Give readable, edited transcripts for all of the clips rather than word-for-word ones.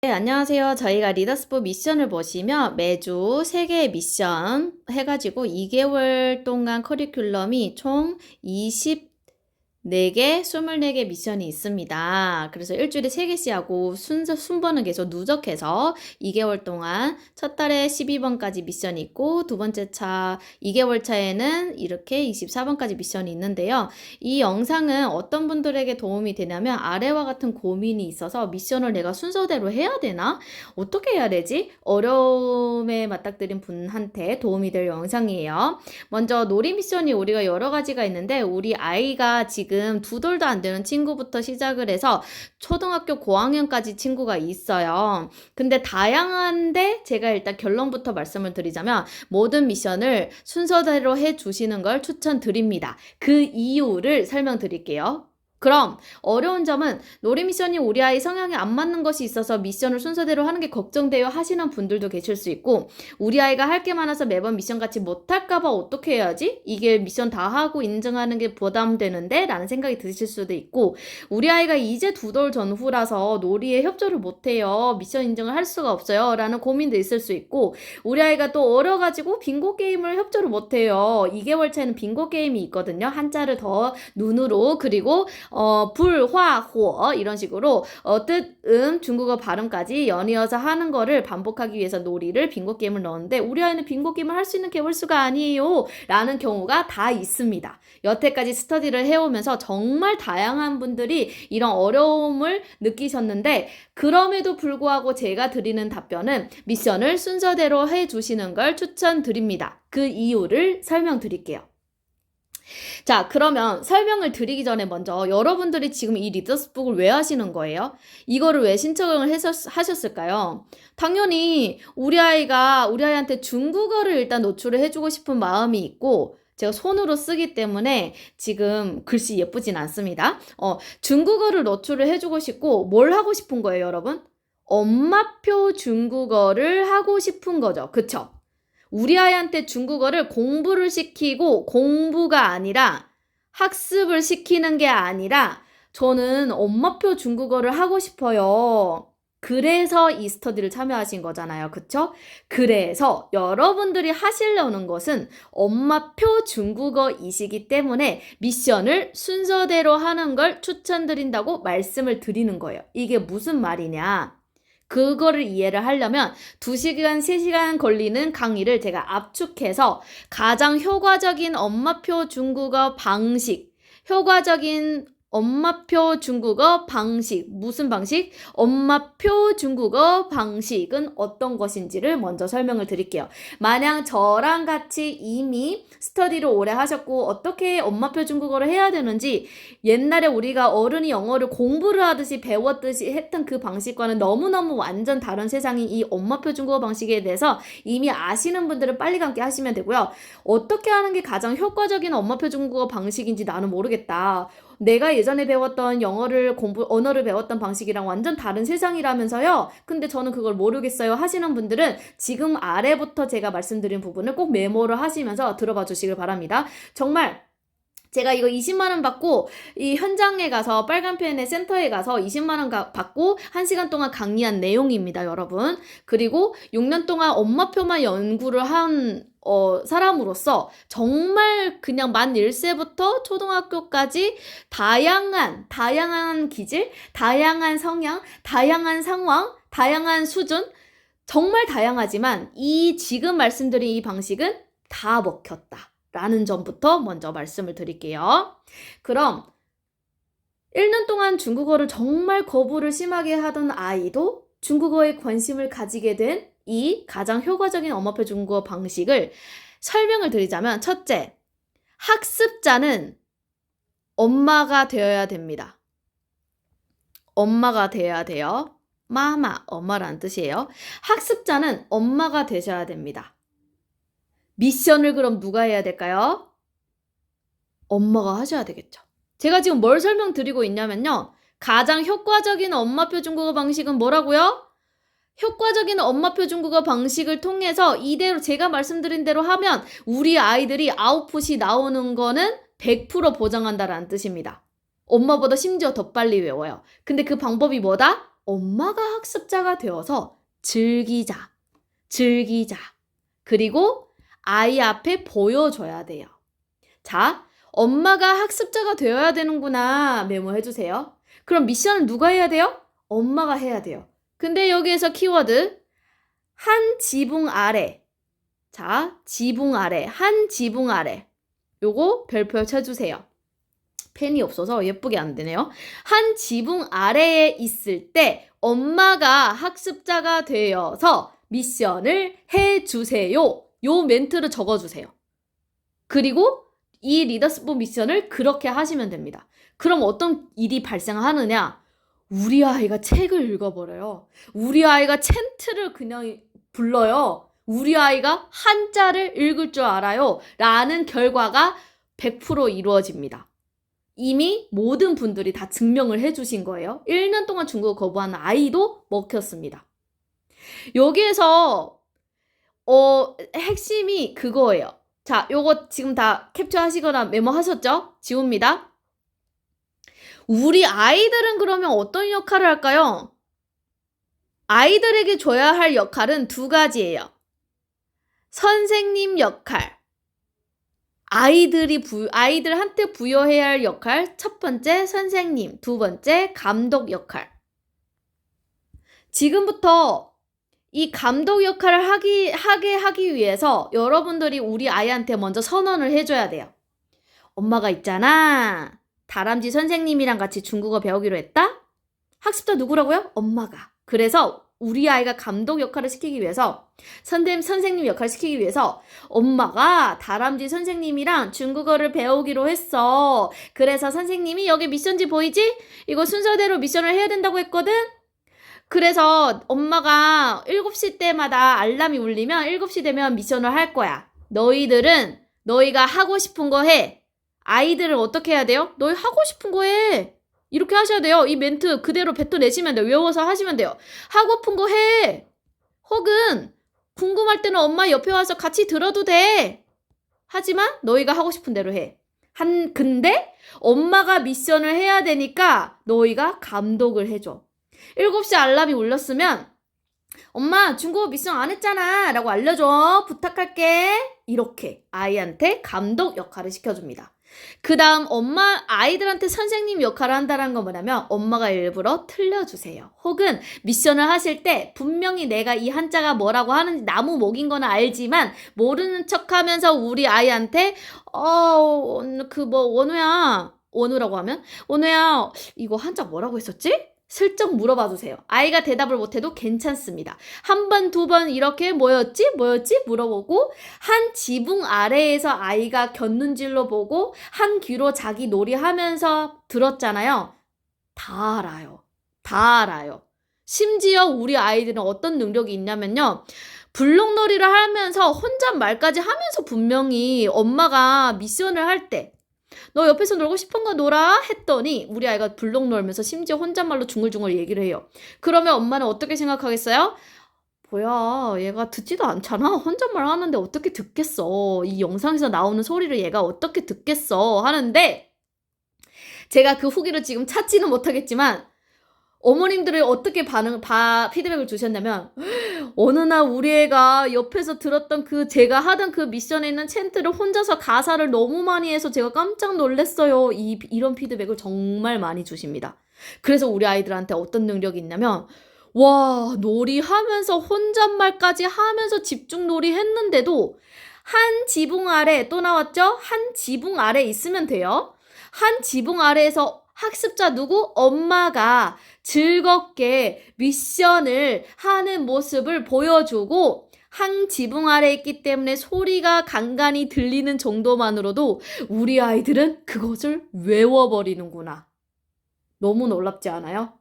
네, 안녕하세요. 저희가 리더스포 미션을 보시면 매주 3개의 미션 해가지고 2개월 동안 커리큘럼이 총 24개, 24개 미션이 있습니다. 그래서 일주일에 3개씩 하고 순번은 계속 누적해서 2개월 동안 첫 달에 12번까지 미션이 있고 두 번째 차 2개월 차에는 이렇게 24번까지 미션이 있는데요. 이 영상은 어떤 분들에게 도움이 되냐면 아래와 같은 고민이 있어서 미션을 내가 순서대로 해야 되나? 어떻게 해야 되지? 어려움에 맞닥뜨린 분한테 도움이 될 영상이에요. 먼저 놀이 미션이 우리가 여러 가지가 있는데 우리 아이가 지금 2돌도 안 되는 친구부터 시작을 해서 초등학교 고학년까지 친구가 있어요. 근데 다양한데 제가 일단 결론부터 말씀을 드리자면 모든 미션을 순서대로 해주시는 걸 추천드립니다. 그 이유를 설명드릴게요. 그럼 어려운 점은 놀이 미션이 우리 아이 성향에 안 맞는 것이 있어서 미션을 순서대로 하는 게 걱정돼요 하시는 분들도 계실 수 있고, 우리 아이가 할 게 많아서 매번 미션 같이 못할까봐 어떻게 해야지? 이게 미션 다 하고 인증하는 게 부담되는데? 라는 생각이 드실 수도 있고, 우리 아이가 이제 2돌 전후라서 놀이에 협조를 못해요, 미션 인증을 할 수가 없어요 라는 고민도 있을 수 있고, 우리 아이가 또 어려가지고 빙고 게임을 협조를 못해요. 2개월 차에는 빙고 게임이 있거든요. 한자를 더 눈으로, 그리고 불, 화, 호 이런 식으로 뜻, 중국어 발음까지 연이어서 하는 거를 반복하기 위해서 놀이를 빙고 게임을 넣었는데 우리 아이는 빙고 게임을 할 수 있는 개월수가 아니에요 라는 경우가 다 있습니다. 여태까지 스터디를 해오면서 정말 다양한 분들이 이런 어려움을 느끼셨는데, 그럼에도 불구하고 제가 드리는 답변은 미션을 순서대로 해주시는 걸 추천드립니다. 그 이유를 설명드릴게요. 자, 그러면 설명을 드리기 전에 먼저 여러분들이 지금 이 리더스북을 왜 하시는 거예요? 이거를 왜 신청을 하셨을까요? 당연히 우리 아이한테 중국어를 일단 노출을 해주고 싶은 마음이 있고, 제가 손으로 쓰기 때문에 지금 글씨 예쁘진 않습니다. 중국어를 노출을 해주고 싶고, 뭘 하고 싶은 거예요, 여러분? 엄마표 중국어를 하고 싶은 거죠. 그쵸? 우리 아이한테 중국어를 공부를 시키고 공부가 아니라 학습을 시키는 게 아니라 저는 엄마표 중국어를 하고 싶어요. 그래서 이 스터디를 참여하신 거잖아요. 그쵸? 그래서 여러분들이 하시려는 것은 엄마표 중국어이시기 때문에 미션을 순서대로 하는 걸 추천드린다고 말씀을 드리는 거예요. 이게 무슨 말이냐? 그거를 이해를 하려면 2시간, 3시간 걸리는 강의를 제가 압축해서 가장 효과적인 엄마표 중국어 방식, 효과적인 엄마표 중국어 방식, 무슨 방식? 엄마표 중국어 방식은 어떤 것인지를 먼저 설명을 드릴게요. 마냥 저랑 같이 이미 스터디를 오래 하셨고 어떻게 엄마표 중국어를 해야 되는지, 옛날에 우리가 어른이 영어를 공부를 하듯이 배웠듯이 했던 그 방식과는 너무너무 완전 다른 세상인 이 엄마표 중국어 방식에 대해서 이미 아시는 분들은 빨리 감기 하시면 되고요. 어떻게 하는 게 가장 효과적인 엄마표 중국어 방식인지 나는 모르겠다, 내가 예전에 배웠던 언어를 배웠던 방식이랑 완전 다른 세상이라면서요, 근데 저는 그걸 모르겠어요 하시는 분들은 지금 아래부터 제가 말씀드린 부분을 꼭 메모를 하시면서 들어봐 주시길 바랍니다. 정말 제가 이거 20만원 받고 이 현장에 가서 빨간 펜의 센터에 가서 20만원 받고 1시간 동안 강의한 내용입니다, 여러분. 그리고 6년 동안 엄마표만 연구를 한 사람으로서 정말 그냥 만 1세부터 초등학교까지 다양한 기질, 다양한 성향, 다양한 상황, 다양한 수준, 정말 다양하지만 이 지금 말씀드린 이 방식은 다 먹혔다 라는 점부터 먼저 말씀을 드릴게요. 그럼 1년 동안 중국어를 정말 거부를 심하게 하던 아이도 중국어에 관심을 가지게 된 이 가장 효과적인 엄마표 중국어 방식을 설명을 드리자면, 첫째, 학습자는 엄마가 되어야 됩니다. 엄마가 되어야 돼요. 엄마라는 뜻이에요. 학습자는 엄마가 되셔야 됩니다. 미션을 그럼 누가 해야 될까요? 엄마가 하셔야 되겠죠. 제가 지금 뭘 설명드리고 있냐면요, 가장 효과적인 엄마표 중국어 방식은 뭐라고요? 효과적인 엄마표 중국어 방식을 통해서 이대로 제가 말씀드린 대로 하면 우리 아이들이 아웃풋이 나오는 거는 100% 보장한다라는 뜻입니다. 엄마보다 심지어 더 빨리 외워요. 근데 그 방법이 뭐다? 엄마가 학습자가 되어서 즐기자. 그리고 아이 앞에 보여줘야 돼요. 자, 엄마가 학습자가 되어야 되는구나. 메모해주세요. 그럼 미션은 누가 해야 돼요? 엄마가 해야 돼요. 근데 여기에서 키워드 한 지붕 아래. 자, 지붕 아래. 한 지붕 아래. 요거 별표 쳐주세요. 펜이 없어서 예쁘게 안 되네요. 한 지붕 아래에 있을 때 엄마가 학습자가 되어서 미션을 해주세요. 요 멘트를 적어주세요. 그리고 이 리더스폰 미션을 그렇게 하시면 됩니다. 그럼 어떤 일이 발생하느냐? 우리 아이가 책을 읽어버려요. 우리 아이가 챈트를 그냥 불러요. 우리 아이가 한자를 읽을 줄 알아요. 라는 결과가 100% 이루어집니다. 이미 모든 분들이 다 증명을 해주신 거예요. 1년 동안 중국어 거부하는 아이도 먹혔습니다. 여기에서 핵심이 그거예요. 자, 요거 지금 다 캡처하시거나 메모하셨죠? 지웁니다. 우리 아이들은 그러면 어떤 역할을 할까요? 아이들에게 줘야 할 역할은 두 가지예요. 선생님 역할. 아이들한테 부여해야 할 역할. 첫 번째 선생님, 두 번째 감독 역할. 지금부터 이 감독 역할을 하게 하기 위해서 여러분들이 우리 아이한테 먼저 선언을 해줘야 돼요. 엄마가 있잖아. 다람쥐 선생님이랑 같이 중국어 배우기로 했다? 학습자 누구라고요? 엄마가. 그래서 우리 아이가 감독 역할을 시키기 위해서 선생님 역할을 시키기 위해서 엄마가 다람쥐 선생님이랑 중국어를 배우기로 했어. 그래서 선생님이 여기 미션지 보이지? 이거 순서대로 미션을 해야 된다고 했거든? 그래서 엄마가 7시 때마다 알람이 울리면 7시 되면 미션을 할 거야. 너희가 하고 싶은 거 해. 아이들은 어떻게 해야 돼요? 너희 하고 싶은 거 해. 이렇게 하셔야 돼요. 이 멘트 그대로 뱉어내시면 돼요. 외워서 하시면 돼요. 하고픈 거 해. 혹은 궁금할 때는 엄마 옆에 와서 같이 들어도 돼. 하지만 너희가 하고 싶은 대로 해. 근데 엄마가 미션을 해야 되니까 너희가 감독을 해줘. 7시 알람이 울렸으면 엄마 중국어 미션 안 했잖아 라고 알려줘. 부탁할게. 이렇게 아이한테 감독 역할을 시켜줍니다. 그 다음 아이들한테 선생님 역할을 한다는 건 뭐냐면 엄마가 일부러 틀려주세요. 혹은 미션을 하실 때 분명히 내가 이 한자가 뭐라고 하는지 나무 목인 거는 알지만 모르는 척 하면서 우리 아이한테 원우라고 하면 원우야 이거 한자 뭐라고 했었지? 슬쩍 물어봐 주세요. 아이가 대답을 못해도 괜찮습니다. 한 번, 두 번 이렇게 뭐였지? 물어보고 한 지붕 아래에서 아이가 곁눈질로 보고 한 귀로 자기 놀이하면서 들었잖아요. 다 알아요. 심지어 우리 아이들은 어떤 능력이 있냐면요. 블록놀이를 하면서 혼잣말까지 하면서 분명히 엄마가 미션을 할 때 너 옆에서 놀고 싶은 거 놀아? 했더니 우리 아이가 블록 놀면서 심지어 혼잣말로 중얼중얼 얘기를 해요. 그러면 엄마는 어떻게 생각하겠어요? 뭐야 얘가 듣지도 않잖아. 혼잣말 하는데 어떻게 듣겠어. 이 영상에서 나오는 소리를 얘가 어떻게 듣겠어 하는데 제가 그 후기를 지금 찾지는 못하겠지만 어머님들이 어떻게 피드백을 주셨냐면 어느 날 우리 애가 옆에서 들었던 제가 하던 그 미션에 있는 챈트를 혼자서 가사를 너무 많이 해서 제가 깜짝 놀랐어요. 이런 피드백을 정말 많이 주십니다. 그래서 우리 아이들한테 어떤 능력이 있냐면 와 놀이하면서 혼잣말까지 하면서 집중 놀이 했는데도 한 지붕 아래 또 나왔죠? 한 지붕 아래 있으면 돼요. 한 지붕 아래에서 학습자 누구? 엄마가 즐겁게 미션을 하는 모습을 보여주고 한 지붕 아래 있기 때문에 소리가 간간히 들리는 정도만으로도 우리 아이들은 그것을 외워버리는구나. 너무 놀랍지 않아요?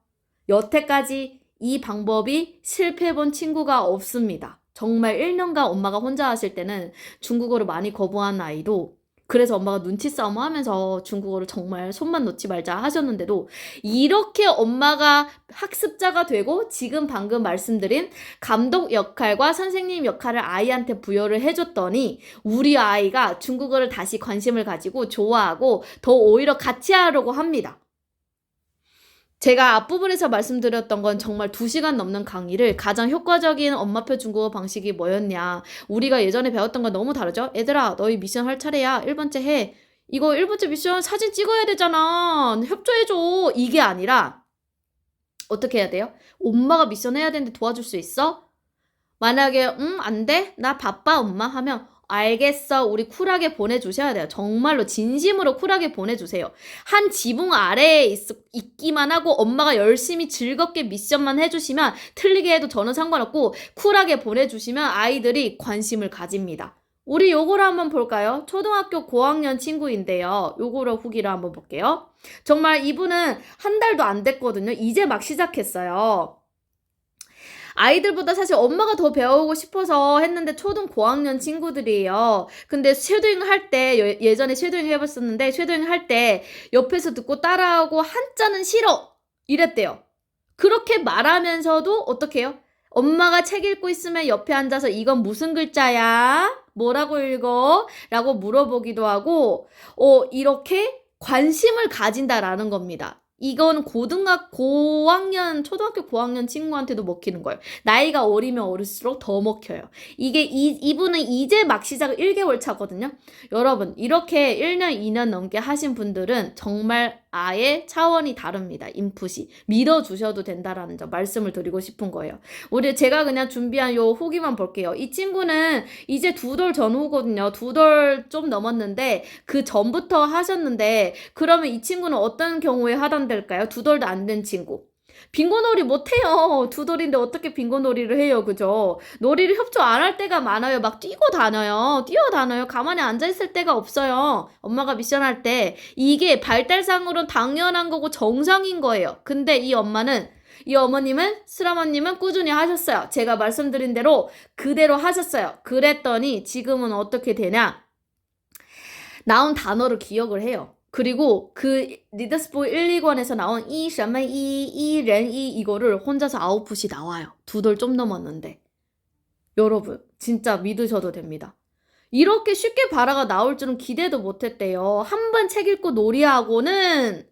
여태까지 이 방법이 실패해본 친구가 없습니다. 정말 1년간 엄마가 혼자 하실 때는 중국어를 많이 거부한 아이도 그래서 엄마가 눈치 싸움 하면서 중국어를 정말 손만 놓지 말자 하셨는데도 이렇게 엄마가 학습자가 되고 지금 방금 말씀드린 감독 역할과 선생님 역할을 아이한테 부여를 해줬더니 우리 아이가 중국어를 다시 관심을 가지고 좋아하고 더 오히려 같이 하려고 합니다. 제가 앞부분에서 말씀드렸던 건 정말 2시간 넘는 강의를 가장 효과적인 엄마표 중국어 방식이 뭐였냐. 우리가 예전에 배웠던 건 너무 다르죠? 얘들아, 너희 미션 할 차례야. 1번째 해. 이거 1번째 미션 사진 찍어야 되잖아. 협조해줘. 이게 아니라 어떻게 해야 돼요? 엄마가 미션 해야 되는데 도와줄 수 있어? 만약에 안 돼? 나 바빠 엄마 하면 알겠어. 우리 쿨하게 보내주셔야 돼요. 정말로 진심으로 쿨하게 보내주세요. 한 지붕 아래에 있기만 하고 엄마가 열심히 즐겁게 미션만 해주시면 틀리게 해도 저는 상관없고 쿨하게 보내주시면 아이들이 관심을 가집니다. 우리 요거를 한번 볼까요? 초등학교 고학년 친구인데요. 요거를 후기를 한번 볼게요. 정말 이분은 한 달도 안 됐거든요. 이제 막 시작했어요. 아이들보다 사실 엄마가 더 배우고 싶어서 했는데 초등 고학년 친구들이에요. 근데 쉐도잉 할 때, 예전에 쉐도잉 해봤었는데 쉐도잉 할 때 옆에서 듣고 따라하고 한자는 싫어 이랬대요. 그렇게 말하면서도 어떻게 해요? 엄마가 책 읽고 있으면 옆에 앉아서 이건 무슨 글자야? 뭐라고 읽어? 라고 물어보기도 하고 이렇게 관심을 가진다라는 겁니다. 이건 초등학교 고학년 친구한테도 먹히는 거예요. 나이가 어리면 어릴수록 더 먹혀요. 이분은 이제 막 시작 1개월 차거든요. 여러분, 이렇게 1년, 2년 넘게 하신 분들은 정말 아예 차원이 다릅니다. 인풋이. 믿어주셔도 된다라는 점 말씀을 드리고 싶은 거예요. 제가 그냥 준비한 요 후기만 볼게요. 이 친구는 이제 2돌 전후거든요. 2돌 좀 넘었는데 그 전부터 하셨는데 그러면 이 친구는 어떤 경우에 하단될까요? 2돌도 안 된 친구. 빙고놀이 못해요. 2돌인데 어떻게 빙고놀이를 해요. 그죠? 놀이를 협조 안 할 때가 많아요. 막 뛰어다녀요. 가만히 앉아있을 때가 없어요. 엄마가 미션할 때. 이게 발달상으로는 당연한 거고 정상인 거예요. 근데 이 어머님은 슬아머님은 꾸준히 하셨어요. 제가 말씀드린 대로 그대로 하셨어요. 그랬더니 지금은 어떻게 되냐? 나온 단어를 기억을 해요. 그리고 그 리더스포 1, 2권에서 나온 이거를 혼자서 아웃풋이 나와요. 2돌 좀 넘었는데. 여러분, 진짜 믿으셔도 됩니다. 이렇게 쉽게 발화가 나올 줄은 기대도 못했대요. 한 번 책 읽고 놀이하고는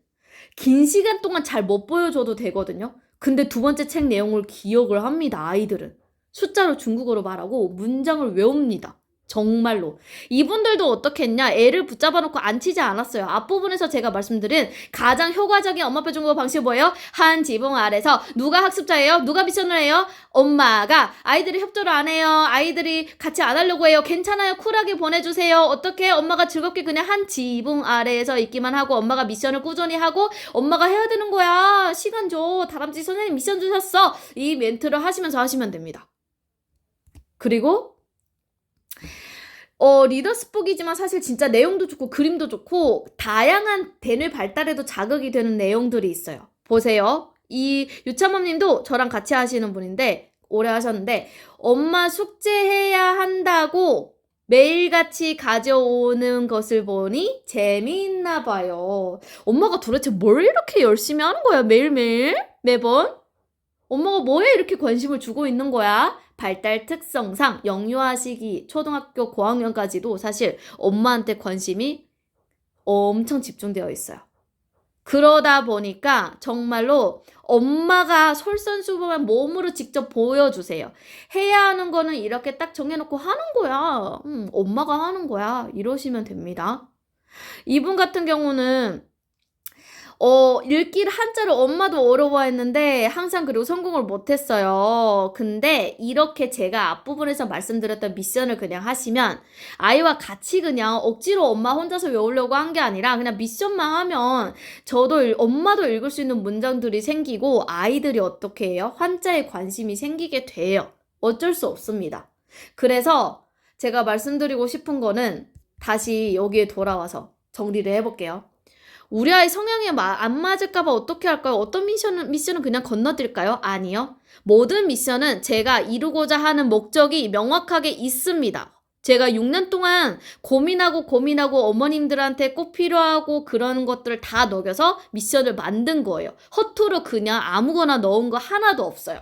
긴 시간 동안 잘 못 보여줘도 되거든요. 근데 2번째 책 내용을 기억을 합니다. 아이들은. 숫자로 중국어로 말하고 문장을 외웁니다. 정말로. 이분들도 어떻게 했냐? 애를 붙잡아 놓고 앉히지 않았어요. 앞부분에서 제가 말씀드린 가장 효과적인 엄마표 중국어 방식이 뭐예요? 한 지붕 아래서 누가 학습자예요? 누가 미션을 해요? 엄마가. 아이들이 협조를 안 해요. 아이들이 같이 안 하려고 해요. 괜찮아요. 쿨하게 보내주세요. 어떻게? 엄마가 즐겁게 그냥 한 지붕 아래에서 있기만 하고 엄마가 미션을 꾸준히 하고 엄마가 해야 되는 거야. 시간 줘. 다람쥐 선생님 미션 주셨어. 이 멘트를 하시면서 하시면 됩니다. 그리고 리더스북이지만 사실 진짜 내용도 좋고 그림도 좋고 다양한 뇌 발달에도 자극이 되는 내용들이 있어요. 보세요. 이 유참맘님도 저랑 같이 하시는 분인데 오래 하셨는데 엄마 숙제해야 한다고 매일같이 가져오는 것을 보니 재미있나 봐요. 엄마가 도대체 뭘 이렇게 열심히 하는 거야? 매일매일? 매번? 엄마가 뭐에 이렇게 관심을 주고 있는 거야? 발달 특성상 영유아 시기 초등학교 고학년까지도 사실 엄마한테 관심이 엄청 집중되어 있어요. 그러다 보니까 정말로 엄마가 솔선수범한 몸으로 직접 보여주세요. 해야 하는 거는 이렇게 딱 정해놓고 하는 거야. 엄마가 하는 거야. 이러시면 됩니다. 이분 같은 경우는 읽기를 한자를 엄마도 어려워했는데 항상 그리고 성공을 못했어요. 근데 이렇게 제가 앞부분에서 말씀드렸던 미션을 그냥 하시면 아이와 같이 그냥 억지로 엄마 혼자서 외우려고 한 게 아니라 그냥 미션만 하면 엄마도 읽을 수 있는 문장들이 생기고 아이들이 어떻게 해요? 한자에 관심이 생기게 돼요. 어쩔 수 없습니다. 그래서 제가 말씀드리고 싶은 거는 다시 여기에 돌아와서 정리를 해볼게요. 우리 아이 성향에 안 맞을까봐 어떻게 할까요? 어떤 미션은 그냥 건너뛸까요? 아니요. 모든 미션은 제가 이루고자 하는 목적이 명확하게 있습니다. 제가 6년 동안 고민하고 어머님들한테 꼭 필요하고 그런 것들을 다 녹여서 미션을 만든 거예요. 허투루 그냥 아무거나 넣은 거 하나도 없어요.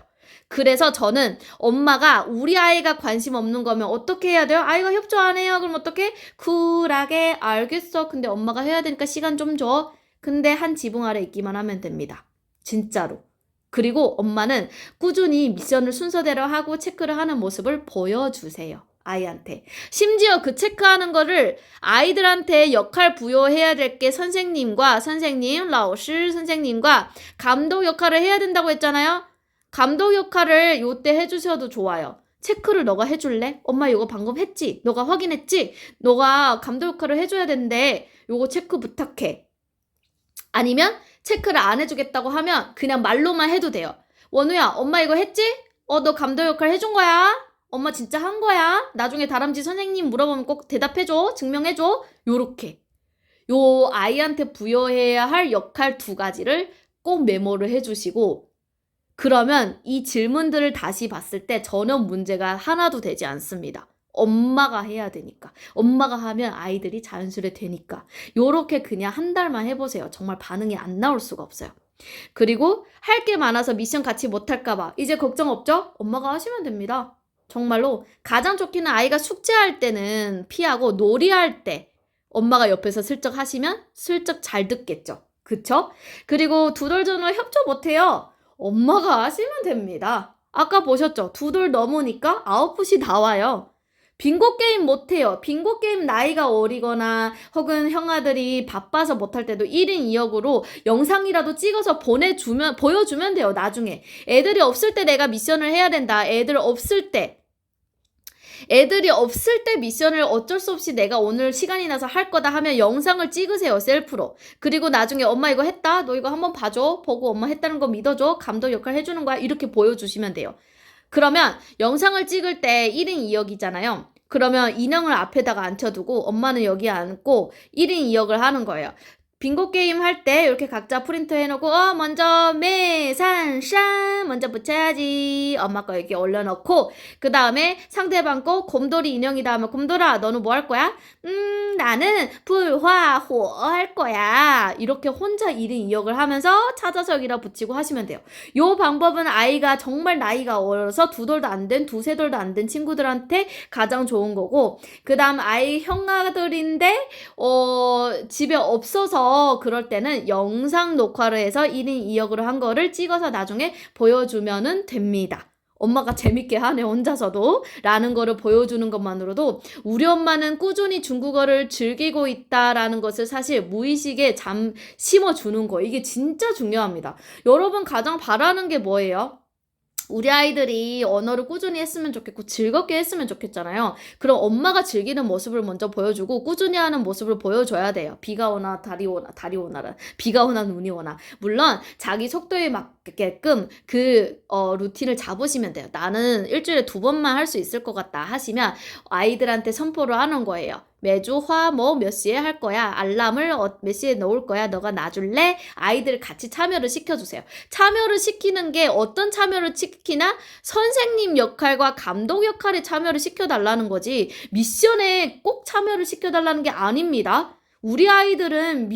그래서 저는 엄마가 우리 아이가 관심 없는 거면 어떻게 해야 돼요? 아이가 협조 안 해요? 그럼 어떻게? 쿨하게 알겠어. 근데 엄마가 해야 되니까 시간 좀 줘. 근데 한 지붕 아래 있기만 하면 됩니다. 진짜로. 그리고 엄마는 꾸준히 미션을 순서대로 하고 체크를 하는 모습을 보여주세요. 아이한테. 심지어 그 체크하는 거를 아이들한테 역할 부여해야 될 게 선생님과 선생님, 라오시 선생님과 감독 역할을 해야 된다고 했잖아요. 감독 역할을 요때 해주셔도 좋아요. 체크를 너가 해줄래? 엄마 이거 방금 했지? 너가 확인했지? 너가 감독 역할을 해줘야 되는데 요거 체크 부탁해. 아니면 체크를 안 해주겠다고 하면 그냥 말로만 해도 돼요. 원우야, 엄마 이거 했지? 너 감독 역할 해준 거야? 엄마 진짜 한 거야? 나중에 다람쥐 선생님 물어보면 꼭 대답해줘. 증명해줘. 요렇게. 요 아이한테 부여해야 할 역할 2가지를 꼭 메모를 해주시고 그러면 이 질문들을 다시 봤을 때 전혀 문제가 하나도 되지 않습니다. 엄마가 해야 되니까. 엄마가 하면 아이들이 자연스레 되니까. 요렇게 그냥 한 달만 해보세요. 정말 반응이 안 나올 수가 없어요. 그리고 할 게 많아서 미션 같이 못할까봐 이제 걱정 없죠? 엄마가 하시면 됩니다. 정말로 가장 좋기는 아이가 숙제할 때는 피하고 놀이할 때 엄마가 옆에서 슬쩍 하시면 슬쩍 잘 듣겠죠. 그쵸? 그리고 두돌전을 협조 못해요. 엄마가 하시면 됩니다. 아까 보셨죠? 2돌 넘으니까 아웃풋이 나와요. 빙고 게임 못해요. 빙고 게임 나이가 어리거나 혹은 형아들이 바빠서 못할 때도 1인 2역으로 영상이라도 찍어서 보여주면 돼요. 나중에. 애들이 없을 때 내가 미션을 해야 된다. 애들이 없을 때 미션을 어쩔 수 없이 내가 오늘 시간이 나서 할 거다 하면 영상을 찍으세요. 셀프로. 그리고 나중에 엄마 이거 했다. 너 이거 한번 봐줘. 보고 엄마 했다는 거 믿어줘. 감독 역할 해주는 거야. 이렇게 보여주시면 돼요. 그러면 영상을 찍을 때 1인 2역이잖아요. 그러면 인형을 앞에다가 앉혀두고 엄마는 여기 앉고 1인 2역을 하는 거예요. 빙고 게임 할 때 이렇게 각자 프린트 해놓고 먼저 매산산 먼저 붙여야지. 엄마 거 여기 올려놓고 그 다음에 상대방 거 곰돌이 인형이다 하면 곰돌아 너는 뭐 할 거야? 나는 불화호 할 거야. 이렇게 혼자 1인 2역을 하면서 찾아서 여기다 붙이고 하시면 돼요. 요 방법은 아이가 정말 나이가 어려서 2돌도 안 된, 2-3돌도 안 된 친구들한테 가장 좋은 거고 그 다음 아이 형아들인데 집에 없어서 그럴 때는 영상 녹화를 해서 1인 2역으로 한 거를 찍어서 나중에 보여주면은 됩니다. 엄마가 재밌게 하네 혼자서도 라는 거를 보여주는 것만으로도 우리 엄마는 꾸준히 중국어를 즐기고 있다라는 것을 사실 무의식에 심어주는 거 이게 진짜 중요합니다. 여러분 가장 바라는 게 뭐예요? 우리 아이들이 언어를 꾸준히 했으면 좋겠고 즐겁게 했으면 좋겠잖아요. 그럼 엄마가 즐기는 모습을 먼저 보여주고 꾸준히 하는 모습을 보여줘야 돼요. 비가 오나 달이 오나라 비가 오나 눈이 오나 물론 자기 속도에 맞게끔 그 루틴을 잡으시면 돼요. 나는 일주일에 2번만 할 수 있을 것 같다 하시면 아이들한테 선포를 하는 거예요. 매주 몇 시에 할 거야. 알람을 몇 시에 넣을 거야. 너가 놔줄래? 아이들 같이 참여를 시켜주세요. 참여를 시키는 게 어떤 참여를 시키나? 선생님 역할과 감독 역할에 참여를 시켜달라는 거지 미션에 꼭 참여를 시켜달라는 게 아닙니다. 우리 아이들은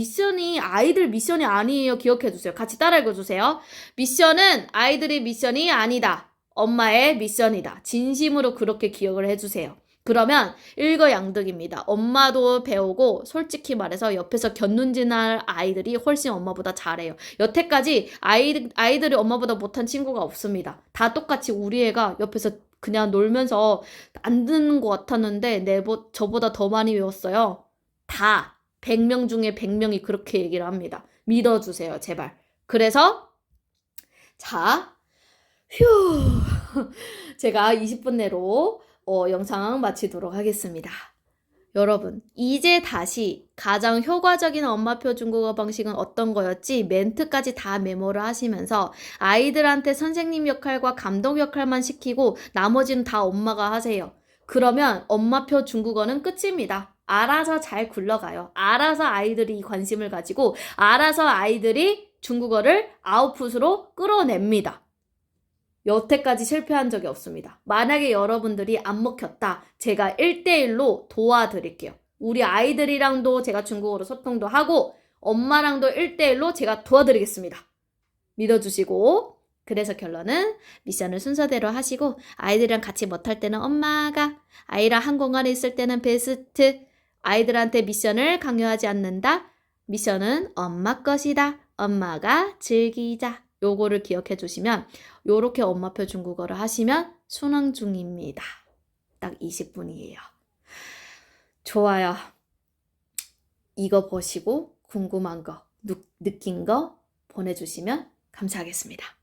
아이들 미션이 아니에요. 기억해주세요. 같이 따라 읽어주세요. 미션은 아이들의 미션이 아니다. 엄마의 미션이다. 진심으로 그렇게 기억을 해주세요. 그러면 일거양득입니다. 엄마도 배우고 솔직히 말해서 옆에서 곁눈질할 아이들이 훨씬 엄마보다 잘해요. 여태까지 아이들이 엄마보다 못한 친구가 없습니다. 다 똑같이 우리 애가 옆에서 그냥 놀면서 안 듣는 것 같았는데 저보다 더 많이 외웠어요. 다 100명 중에 100명이 그렇게 얘기를 합니다. 믿어주세요. 제발. 그래서 자 휴 제가 20분 내로 영상 마치도록 하겠습니다. 여러분, 이제 다시 가장 효과적인 엄마표 중국어 방식은 어떤 거였지? 멘트까지 다 메모를 하시면서 아이들한테 선생님 역할과 감독 역할만 시키고 나머지는 다 엄마가 하세요. 그러면 엄마표 중국어는 끝입니다. 알아서 잘 굴러가요. 알아서 아이들이 관심을 가지고 알아서 아이들이 중국어를 아웃풋으로 끌어냅니다. 여태까지 실패한 적이 없습니다. 만약에 여러분들이 안 먹혔다. 제가 1대1로 도와드릴게요. 우리 아이들이랑도 제가 중국어로 소통도 하고 엄마랑도 1대1로 제가 도와드리겠습니다. 믿어주시고 그래서 결론은 미션을 순서대로 하시고 아이들이랑 같이 못할 때는 엄마가 아이랑 한 공간에 있을 때는 베스트 아이들한테 미션을 강요하지 않는다. 미션은 엄마 것이다. 엄마가 즐기자. 요거를 기억해 주시면 요렇게 엄마표 중국어를 하시면 순항 중입니다. 딱 20분이에요. 좋아요. 이거 보시고 궁금한 거, 느낀 거 보내주시면 감사하겠습니다.